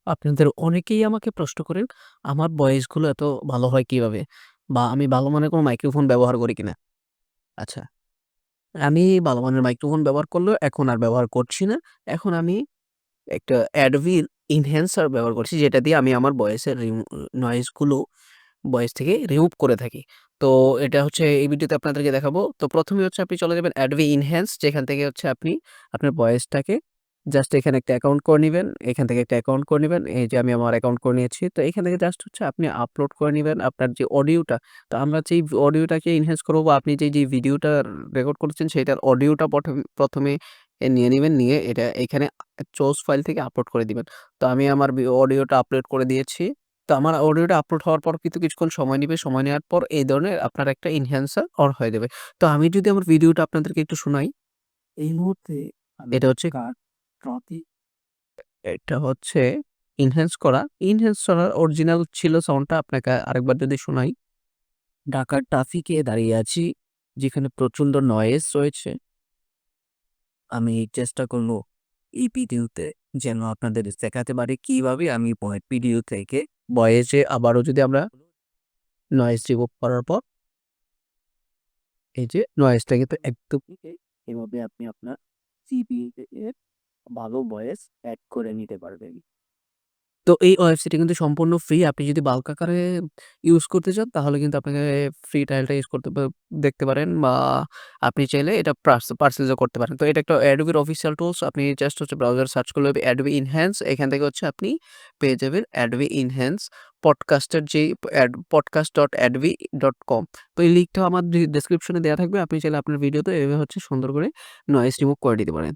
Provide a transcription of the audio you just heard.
আপনাদের অনেকেই আমাকে প্রশ্ন করেন, আমার ভয়েসগুলো এত ভালো হয় কিভাবে? বা আমি ভালো মানের কোনো মাইক্রোফোন ব্যবহার করি কিনা? আচ্ছা, আমি ভালো মানের মাইক্রোফোন ব্যবহার করলেও এখন আর ব্যবহার করছি না। এখন আমি একটা Adobe Enhancer ব্যবহার করছি, যেটা দিয়ে আমি আমার ভয়েসের নয়েজ গুলো ভয়েস থেকে রিমুভ করে থাকি। তো এটা হচ্ছে এই ভিডিওতে আপনাদেরকে দেখাবো। তো ১ম এ হচ্ছে আপনি চলে যাবেন Adobe Enhance, যেখান থেকে হচ্ছে আপনি আপনার ভয়েসটাকে জাস্ট এখানে একটা অ্যাকাউন্ট করে নিবেন। এখান থেকে একটা অ্যাকাউন্ট করে নিবেন। এই যে আমি আমার অ্যাকাউন্ট করে নিয়েছি। তো এখান থেকে জাস্ট হচ্ছে আপনি আপলোড করে নিবেন আপনার যে অডিওটা। তো আমরা যেই অডিওটাকে এনহান্স করব, বা আপনি যে ভিডিওটা রেকর্ড করেছেন সেটার অডিওটা ১ম এ নিয়ে নিবেন। নিয়ে এটা এখানে সোর্স ফাইল থেকে আপলোড করে দিবেন। তো আমি আমার অডিওটা আপলোড করে দিয়েছি। তো আমার অডিওটা আপলোড হওয়ার পর কিন্তু কিছুক্ষণ সময় নিবে। সময় নেওয়ার পর এই ধরনের আপনার একটা এনহ্যান্সার অন হয়ে যাবে। তো আমি যদি আমার ভিডিওটা আপনাদেরকে একটু শোনাই। এই মুহূর্তে এটা হচ্ছে ট্রফি। এটা হচ্ছে এনহ্যান্স করা। এনহ্যান্স করার অরিজিনাল ছিল সাউন্ডটা, আপনাকে আরেকবার যদি শোনাই। ঢাকার ট্রাফিকে দাঁড়িয়ে আছি, যেখানে প্রচন্ড নয়েজ রয়েছে। আমি চেষ্টা করব এই ভিডিওতে যেন আপনাদের দেখাতে পারি কিভাবে আমি ভিডিও থেকে ভয়েসে আবারও যদি আমরা নয়েজ রিমুভ করার পর এই যে নয়েজটা কিন্তু একদম এভাবে আপনি আপনার সিভি এর ভালো ভয়েস এড করে নিতে পারবেন। তো এই ওয়েবসাইটটি কিন্তু সম্পূর্ণ ফ্রি। আপনি যদি বাল্ক আকারে ইউজ করতে চান তাহলে কিন্তু আপনাকে ফ্রি ট্রায়ালটা ইউজ করতে দেখতে পারেন, বা আপনি চাইলে এটা পারচেজও করতে পারেন। তো এটা একটা Adobe এর অফিসিয়াল টুলস। আপনি জাস্ট হচ্ছে ব্রাউজার সার্চ করলে হবে Adobe Enhance। এখান থেকে হচ্ছে আপনি পেয়ে যাবেন Adobe Enhance পডকাস্টের যেই podcast.adobe.com। তো এই লিঙ্কটাও আমার ডেসক্রিপশনে দেয়া থাকবে। আপনি চাইলে আপনার ভিডিওতে এভাবে হচ্ছে সুন্দর করে নয়েজ রিমুভ করে দিতে পারেন।